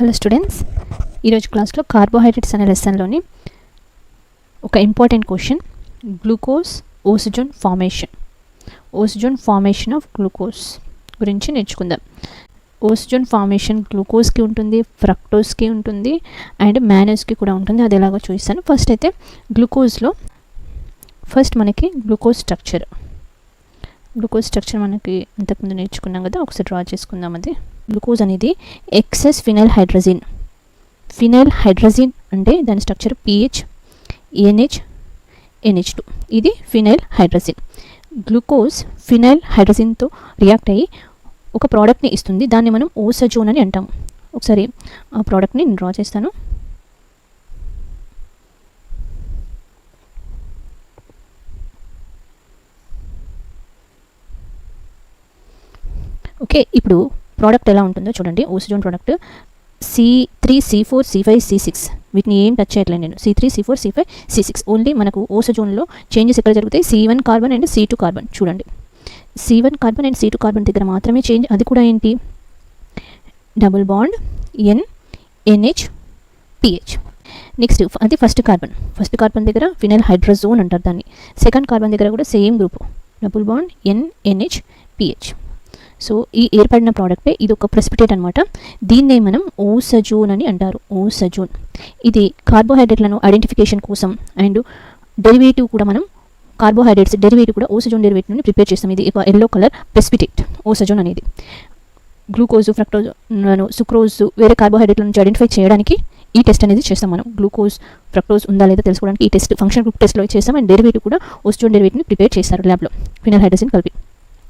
Hello students, ఈరోజు క్లాస్లో carbohydrates అనే లెసన్లోని ఒక important question glucose osazone formation of glucose గురించి నేర్చుకుందాం. ఓసిజోన్ ఫార్మేషన్ గ్లూకోజ్కి ఉంటుంది, ఫ్రక్టోజ్కి ఉంటుంది అండ్ మ్యానోజ్కి కూడా ఉంటుంది. అది ఎలాగో చూపిస్తాను. ఫస్ట్ అయితే గ్లూకోజ్లో మనకి గ్లూకోజ్ స్ట్రక్చర్ మనకి ఇంతకుముందు నేర్చుకున్నాం కదా, ఒకసారి డ్రా చేసుకుందాం. అది గ్లూకోజ్ అనేది ఎక్సెస్ ఫినైల్ హైడ్రజిన్ అంటే దాని స్ట్రక్చర్ PH NH NH2. ఇది ఫినైల్ హైడ్రజిన్. గ్లూకోజ్ ఫినైల్ హైడ్రజిన్తో రియాక్ట్ అయ్యి ఒక ప్రోడక్ట్ని ఇస్తుంది. దాన్ని మనం ఓసజోన్ అని అంటాము. ఒకసారి ఆ ప్రోడక్ట్ని నేను డ్రా చేస్తాను. ఓకే, ఇప్పుడు ప్రోడక్ట్ ఎలా ఉంటుందో చూడండి. ఓసిజోన్ product C3 C4 C5 C6 వీటిని ఏం టచ్ చేయట్లేదు నేను. C3 C4 C5 C6 only మనకు ఓసిజోన్లో చేంజెస్ ఎక్కడ జరుగుతాయి? C1 carbon and C2 carbon. చూడండి, C1 carbon and C2 carbon దగ్గర మాత్రమే చేంజ్. అది కూడా ఏంటి? Double bond NH PH. Next అది ఫస్ట్ కార్బన్ దగ్గర ఫినైల్ హైడ్రజోన్ అంటారు దాన్ని. సెకండ్ కార్బన్ దగ్గర కూడా same group, double bond NH PH. So ఈ ఏర్పడిన ప్రోడక్టే ఇది ఒక ప్రెసిపిటేట్ అనమాట. దీన్నే మనం ఓసజోన్ అని అంటారు. ఓసజోన్ ఇది కార్బోహైడ్రేట్లను ఐడెంటిఫికేషన్ కోసం అండ్ డెరివేటివ్ కూడా మనం కార్బోహైడ్రేట్స్ డెరివేటివ్ కూడా ఓసజోన్ డెరివేటివ్ని ప్రిపేర్ చేస్తాం. ఇది ఒక ఎల్లో కలర్ ప్రెసిపిటేట్ ఓసజోన్ అనేది. గ్లూకోజ్, ఫ్రక్టోజ్, సుక్రోజ్ వేరే కార్బోహైడ్రేట్ల నుంచి ఐడెంటిఫై చేయడానికి ఈ టెస్ట్ అనేది చేస్తాం మనం. గ్లూకోజ్, ఫ్రక్టోజ్ ఉందా లేదా తెలుసుకోవడానికి ఈ టెస్ట్ ఫంక్షన్ గ్రూప్ టెస్ట్లో చేస్తాం. అండ్ డెరివేటివ్ కూడా ఓసజోన్ డెరివేటివ్ని ప్రిపేర్ చేస్తారు ల్యాబ్లో, ఫినైల్ హైడ్రజిన్ కలిపి.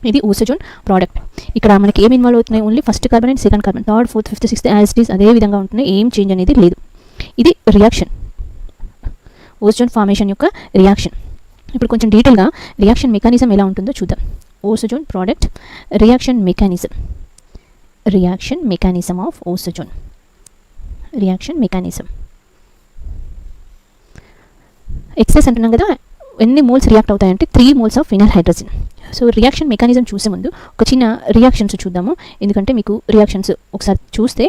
ఇది ఓసజోన్ ప్రోడక్ట్. ఇక్కడ మనకి ఏమి ఇన్వాల్వ్ అవుతున్నాయి? Only first carbon and second carbon, third fourth fifth sixth as it is అదే విధంగా ఉంటున్నాయి. ఏం చేంజ్ అనేది లేదు. ఇది రియాక్షన్, ఓసజోన్ ఫార్మేషన్ యొక్క రియాక్షన్. ఇప్పుడు కొంచెం డీటెయిల్గా రియాక్షన్ మెకానిజం ఎలా ఉంటుందో చూద్దాం. Osazone product reaction mechanism of osazone. Reaction mechanism excess అంటున్నాం కదా, ఎన్ని మోల్స్ రియాక్ట్ అవుతాయంటే 3 moles of phenyl hydrazine. So reaction mechanism చూసే ముందు ఒక చిన్న రియాక్షన్స్ చూద్దాము. ఎందుకంటే మీకు రియాక్షన్స్ ఒకసారి చూస్తే,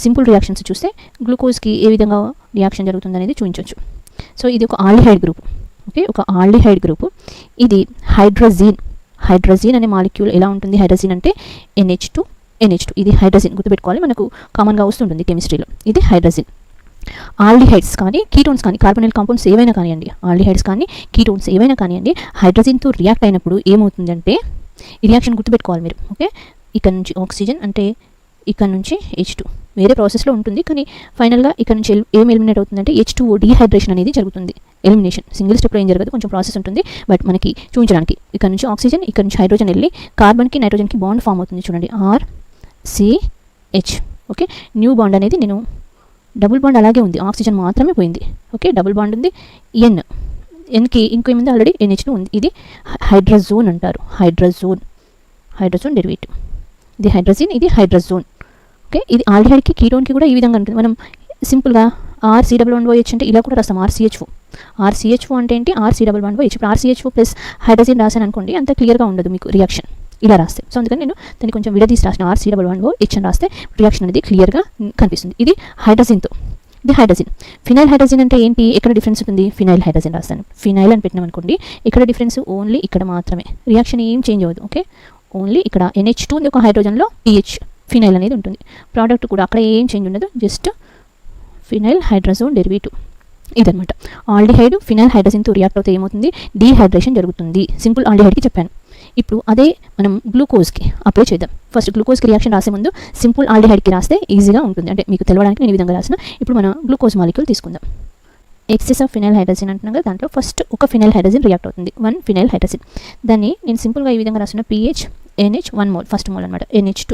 సింపుల్ రియాక్షన్స్ చూస్తే గ్లూకోజ్కి ఏ విధంగా రియాక్షన్ జరుగుతుంది అనేది చూపించవచ్చు. సో ఇది ఒక ఆల్డిహైడ్ గ్రూప్. ఓకే, ఒక ఆల్డిహైడ్ గ్రూప్. ఇది హైడ్రజిన్ అనే మాలిక్యూల్ ఎలా ఉంటుంది? హైడ్రజిన్ అంటే NH2. ఇది హైడ్రజిన్ గుర్తుపెట్టుకోవాలి, మనకు కామన్గా వస్తుంటుంది కెమిస్ట్రీలో. ఇది హైడ్రజిన్. ఆల్డిహైడ్స్ కానీ కీటోన్స్ కానీ కార్బోనిల్ కాంపౌండ్స్ ఏవైనా కానివ్వండి, ఆల్డిహైడ్స్ కానీ కీటోన్స్ ఏవైనా కానివ్వండి, హైడ్రజిన్తో రియాక్ట్ అయినప్పుడు ఏమవుతుందంటే ఈ రియాక్షన్ గుర్తుపెట్టుకోవాలి మీరు. ఓకే, ఇక్కడ నుంచి ఆక్సిజన్ అంటే ఇక్కడ నుంచి H2 వేరే ప్రాసెస్లో ఉంటుంది, కానీ ఫైనల్గా ఇక్కడ నుంచి ఏం ఎలిమినేట్ అవుతుందంటే H2O డీహైడ్రేషన్ అనేది జరుగుతుంది. ఎలిమినేషన్ సింగిల్ స్టెప్లో ఏం జరగదు, కొంచెం ప్రాసెస్ ఉంటుంది. బట్ మనకి చూపించడానికి ఇక్కడ నుంచి ఆక్సిజన్, ఇక్కడ నుంచి హైడ్రోజన్ వెళ్ళి కార్బన్కి నైట్రోజన్కి బాండ్ ఫామ్ అవుతుంది. చూడండి, RCH. ఓకే, న్యూ బాండ్ అనేది నేను డబుల్ బాండ్ అలాగే ఉంది, ఆక్సిజన్ మాత్రమే పోయింది. ఓకే, డబుల్ బాండ్ ఉంది. ఎన్కి ఇంకేముంది? ఆల్రెడీ NH2 ఉంది. ఇది హైడ్రజోన్ అంటారు. హైడ్రజోన్ డెరివేటివ్. ఇది హైడ్రజిన్, ఇది హైడ్రజోన్. ఓకే, ఇది ఆల్డిహైడ్కి కీటోన్కి కూడా ఈ విధంగా ఉంటుంది. మనం సింపుల్గా RC1OH అంటే ఇలా కూడా రాస్తాం. RCHO అంటే ఏంటి? RC1OH. ఇప్పుడు RCHO ప్లస్ హైడ్రజిన్ రాశాను అనుకోండి, అంత క్లియర్గా ఉండదు మీకు రియాక్షన్ ఇలా రాస్తే. సో అందుకని నేను దాన్ని కొంచెం విడదీసి రాసిన RC1OH అని రాస్తే రియాక్షన్ అనేది క్లియర్గా కనిపిస్తుంది. ఇది హైడ్రజిన్తో. ఇది హైడ్రజిన్. ఫినైల్ హైడ్రజిన్ అంటే ఏంటి? ఎక్కడ డిఫరెన్స్ ఉంటుంది? ఫినైల్ హైడ్రజిన్ రాస్తాను. ఫినైల్ అని పెట్టినాం అనుకోండి, ఇక్కడ డిఫరెన్స్ ఓన్లీ ఇక్కడ మాత్రమే. రియాక్షన్ ఏం చేంజ్ అవ్వదు. ఓకే, ఓన్లీ ఇక్కడ NH2 ఉంది ఒక హైడ్రోజన్లో, PH ఫినైల్ అనేది ఉంటుంది. ప్రోడక్ట్ కూడా అక్కడ ఏం చేంజ్ ఉండదు, జస్ట్ ఫినైల్ హైడ్రజోన్ డెరివేటివ్. ఇదనమాట. ఆల్డిహైడ్ ఫినైల్ హైడ్రజిన్తో రియాక్ట్ అవుతే ఏమవుతుంది? డీహైడ్రేషన్ జరుగుతుంది. సింపుల్ ఆల్డిహైడ్కి చెప్పాను. ఇప్పుడు అదే మనం గ్లూకోజ్కి అప్లై చేద్దాం. ఫస్ట్ గ్లూకోజ్కి రియాక్షన్ రాసే ముందు సింపుల్ ఆల్డిహైడ్కి రాస్తే ఈజీగా ఉంటుంది, అంటే మీకు తెలవడానికి నేను ఈ విధంగా రాసిన. ఇప్పుడు మనం గ్లూకోజ్ మాలిక్యూల్ తీసుకుందాం. ఎక్సెస్ ఆఫ్ ఫినైల్ హైడ్రజిన్ అంటున్నాం కదా, దాంట్లో ఫస్ట్ ఒక ఫినైల్ హైడ్రజిన్ రియాక్ట్ అవుతుంది, 1 ఫినైల్ హైడ్రజిన్. దాన్ని నేను సింపుల్గా ఈ విధంగా రాసిన PH NH 1 mole, first mole అనమాట, NH2.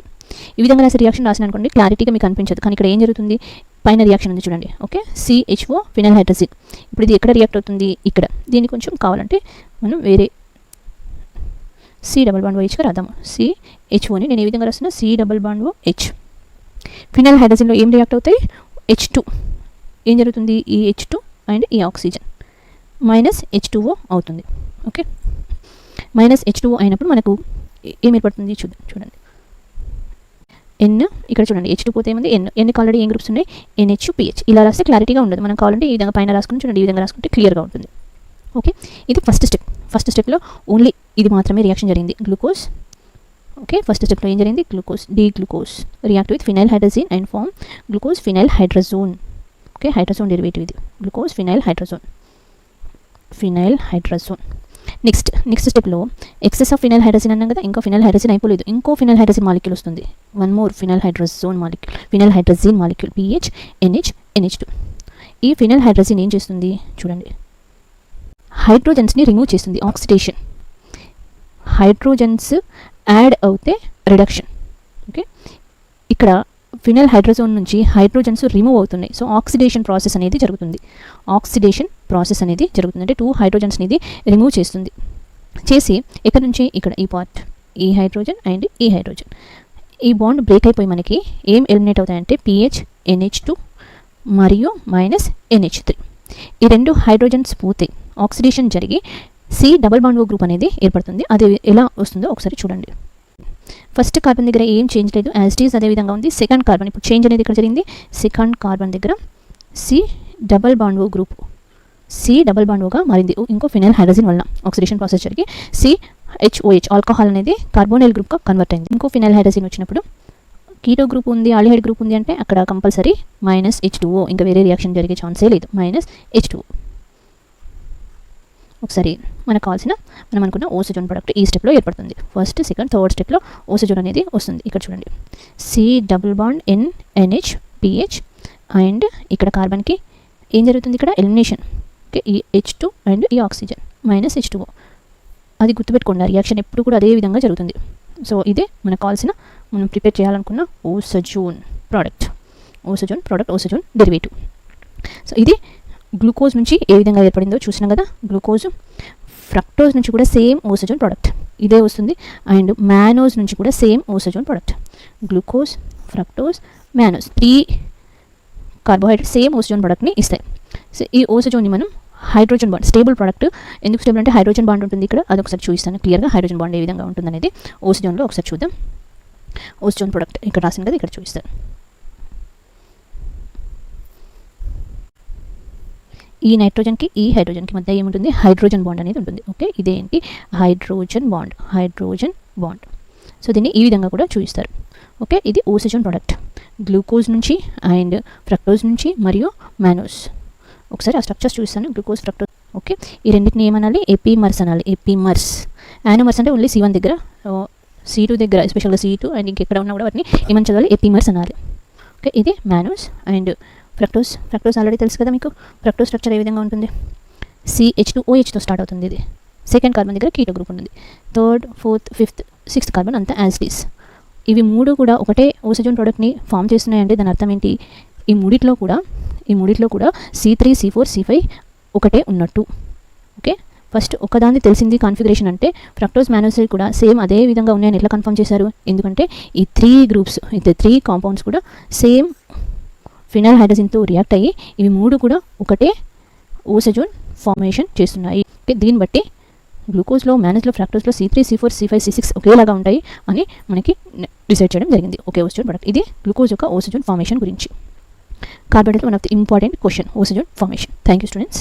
ఈ విధంగా రాసి రియాక్షన్ రాసిన అనుకోండి, క్లారిటీగా మీకు అనిపించదు, కానీ ఇక్కడ ఏం జరుగుతుంది? పైన రియాక్షన్ ఉంది చూడండి. Okay, CHO phenyl hydrazine. ఇప్పుడు ఇది ఎక్కడ రియాక్ట్ అవుతుంది? ఇక్కడ. దీన్ని కొంచెం కావాలంటే మనం వేరే C1OHగా రాద్దాము. CHOని నేను ఏ విధంగా రాస్తున్నా? C1OH. ఫినైల్ హైడ్రజిన్లో ఏం రియాక్ట్ అవుతాయి? H2. ఏం జరుగుతుంది? ఈ H2 అండ్ ఈ ఆక్సిజన్ మైనస్ H2O అవుతుంది. ఓకే, మైనస్ H2O అయినప్పుడు మనకు ఏం ఏర్పడుతుంది? చూడండి, ఎన్ ఇక్కడ చూడండి H2 పోతే ఏముంది ఎన్కి ఆల్రెడీ ఏం గ్రూప్స్ ఉన్నాయి NH2PH. ఇలా రాస్తే క్లారిటీగా ఉండదు. మనం కావాలంటే ఈ విధంగా పైన రాసుకుని చూడండి, ఈ విధంగా రాసుకుంటే క్లియర్గా ఉంటుంది. ఓకే, ఇది ఫస్ట్ స్టెప్. ఫస్ట్ స్టెప్లో ఓన్లీ ఇది మాత్రమే రియాక్షన్ జరిగింది, గ్లూకోజ్. ఓకే, ఫస్ట్ స్టెప్లో ఏం జరిగింది, glucose D glucose react with phenyl hydrazine and form glucose phenyl hydrazone. Okay, hydrazone derivative ఇది, గ్లూకోజ్ ఫినైల్ హైడ్రజోన్. నెక్స్ట్ స్టెప్లో ఎక్సెస్ ఆఫ్ ఫినైల్ హైడ్రజన్ అన్నాం కదా, ఇంకా ఫినైల్ హైడ్రజన్ అయిపోలేదు, ఇంకో ఫినైల్ హైడ్రజన్ మాలిక్యూల్ వస్తుంది. One more phenyl hydrazone molecule, phenyl hydrazine molecule PH NH NH2. ఈ phenyl hydrazine ఏం చేస్తుంది చూడండి, హైడ్రోజన్స్ని రిమూవ్ చేస్తుంది, ఆక్సిడేషన్. హైడ్రోజన్స్ యాడ్ అవుతే రిడక్షన్. ఓకే, ఇక్కడ ఫినైల్ హైడ్రోజోన్ నుంచి హైడ్రోజన్స్ రిమూవ్ అవుతున్నాయి. సో ఆక్సిడేషన్ ప్రాసెస్ అనేది జరుగుతుంది. అంటే 2 హైడ్రోజన్స్ అనేది రిమూవ్ చేస్తుంది. చేసి ఇక్కడ నుంచి ఇక్కడ ఈ పార్ట్, ఈ హైడ్రోజన్ అండ్ ఈ హైడ్రోజన్, ఈ బాండ్ బ్రేక్ అయిపోయి మనకి ఏం ఎలిమినేట్ అవుతాయంటే PH NH2 మరియు -NH3. ఈ 2 హైడ్రోజన్స్ పోతే ఆక్సిడేషన్ జరిగి C double bond O group అనేది ఏర్పడుతుంది. అది ఎలా వస్తుందో ఒకసారి చూడండి. ఫస్ట్ కార్బన్ దగ్గర ఏం చేంజ్ లేదు, యాజ్ ఇట్ ఈజ్ అదే విధంగా ఉంది. సెకండ్ కార్బన్ ఇప్పుడు చేంజ్ అనేది ఇక్కడ జరిగింది. సెకండ్ కార్బన్ దగ్గర C double bond O group, C double bond Oగా మారింది. ఇంకో ఫినైల్ హైడ్రజన్ వల్ల ఆక్సిడేషన్ ప్రాసెస్ జరిగి CHOH ఆల్కహాల్ అనేది కార్బోనైల్ గ్రూప్గా కన్వర్ట్ అయింది. ఇంకో ఫినైల్ హైడ్రజన్ వచ్చినప్పుడు కీటో గ్రూప్ ఉంది, ఆల్డిహైడ్ గ్రూప్ ఉంది అంటే అక్కడ కంపల్సరీ -H2O, ఇంకా వేరే రియాక్షన్ జరిగే ఛాన్సే లేదు, -H2O. ఒకసారి మనకు కావాల్సిన మనం అనుకున్న ఓసోజోన్ ప్రొడక్ట్ ఈ స్టెప్లో ఏర్పడుతుంది. ఫస్ట్, సెకండ్, థర్డ్ స్టెప్లో ఓసోజోన్ అనేది వస్తుంది. ఇక్కడ చూడండి, C double bond NH2PH and ఇక్కడ కార్బన్కి ఏం జరుగుతుంది, ఇక్కడ ఎలిమినేషన్. ఓకే, ఈ H2 అండ్ ఈ ఆక్సిజన్ -H2O. అది గుర్తుపెట్టుకోండి, రియాక్షన్ ఎప్పుడు కూడా అదే విధంగా జరుగుతుంది. సో ఇదే మనకు కావాల్సిన మనం ప్రిపేర్ చేయాలనుకున్న ఓసోజోన్ ప్రోడక్ట్, ఓసోజోన్ డెరివేటివ్. సో ఇది గ్లూకోజ్ నుంచి ఏ విధంగా ఏర్పడిందో చూసినాం కదా. గ్లూకోజ్, ఫ్రక్టోజ్ నుంచి కూడా సేమ్ ఓసోజోన్ ప్రోడక్ట్ ఇదే వస్తుంది. అండ్ మ్యానోజ్ నుంచి కూడా same osazone product. Glucose, fructose, mannose 3 carbohydrate same osazone ప్రోడక్ట్ని ఇస్తాయి. సో ఈ ఓసోజోన్ని మనం హైడ్రోజన్ బాండ్, స్టేబుల్ ప్రోడక్ట్. ఎందుకు స్టేబుల్ అంటే హైడ్రోజన్ బాండ్ ఉంటుంది ఇక్కడ, అది ఒకసారి చూపిస్తాను క్లియర్గా. హైడ్రోజన్ బాండ్ ఏ విధంగా ఉంటుంది అనేది ఓసోజోన్లో ఒకసారి చూద్దాం. ఓసోజోన్ ప్రోడక్ట్ ఇక్కడ రాసింది కదా, ఇక్కడ చూపిస్తాను. ఈ నైట్రోజన్కి ఈ హైడ్రోజన్కి మధ్య ఏముంటుంది, హైడ్రోజన్ బాండ్ అనేది ఉంటుంది. ఓకే, ఇదేంటి, హైడ్రోజన్ బాండ్. సో దీన్ని ఈ విధంగా కూడా చూపిస్తారు. ఓకే, ఇది ఓసోజోన్ ప్రోడక్ట్ గ్లూకోజ్ నుంచి అండ్ ఫ్రక్టోజ్ నుంచి మరియు మ్యానోస్. ఒకసారి ఆ స్ట్రక్చర్స్ చూపిస్తాను, గ్లూకోజ్, ఫ్రక్టోజ్. ఓకే, ఈ రెండింటిని ఏమనాలి, ఎపిమర్స్ అనాలి. యానోమర్స్ అంటే ఓన్లీ C1 దగ్గర, C2 దగ్గర, ఎస్పెషల్గా C2 అండ్ ఇంకెక్కడ ఉన్నా కూడా వాటిని ఏమని చదవాలి, ఎపిమర్స్ అనాలి. ఓకే, ఇది మ్యానోస్. అండ్ ఫ్రక్టోజ్ ఆల్రెడీ తెలుసు కదా మీకు, ఫ్రక్టోజ్ స్ట్రక్చర్ ఏ విధంగా ఉంటుంది, CH2OHతో స్టార్ట్ అవుతుంది. ఇది సెకండ్ కార్బన్ దగ్గర కీటో గ్రూప్ ఉంటుంది. Third, fourth, fifth, sixth carbon అంతా యాజ్ ఇట్ ఈస్. ఇవి 3 కూడా ఒకటే ఓసోజోన్ ప్రోడక్ట్ని ఫామ్ చేస్తున్నాయంటే దాని అర్థం ఏంటి, ఈ మూడిట్లో కూడా C3, C4, C5 ఒకటే ఉన్నట్టు. ఓకే, ఫస్ట్ ఒకదాన్ని తెలిసింది కాన్ఫిగరేషన్ అంటే ఫ్రక్టోజ్, మ్యానోస్ కూడా సేమ్ అదే విధంగా ఉన్నాయని ఎట్లా కన్ఫర్మ్ చేశారు, ఎందుకంటే ఈ 3 గ్రూప్స్, ఈ 3 కాంపౌండ్స్ కూడా సేమ్ ఫినైల్ హైడ్రజన్తో రియాక్ట్ అయ్యి ఇవి 3 కూడా ఒకటే ఓసోజోన్ ఫార్మేషన్ చేస్తున్నాయి. ఓకే, దీన్ని బట్టి గ్లూకోజ్లో, మ్యానోస్లో, ఫ్రక్టోజ్లో C3, C4, C5, C6 ఒకేలాగా ఉంటాయి అని మనకి డిసైడ్ చేయడం జరిగింది. Okay, osazone product. ఇది గ్లూకోజ్ యొక్క ఓసోజోన్ ఫార్మేషన్ గురించి. Carbohydrate one of the important question, osazone formation. Thank you students.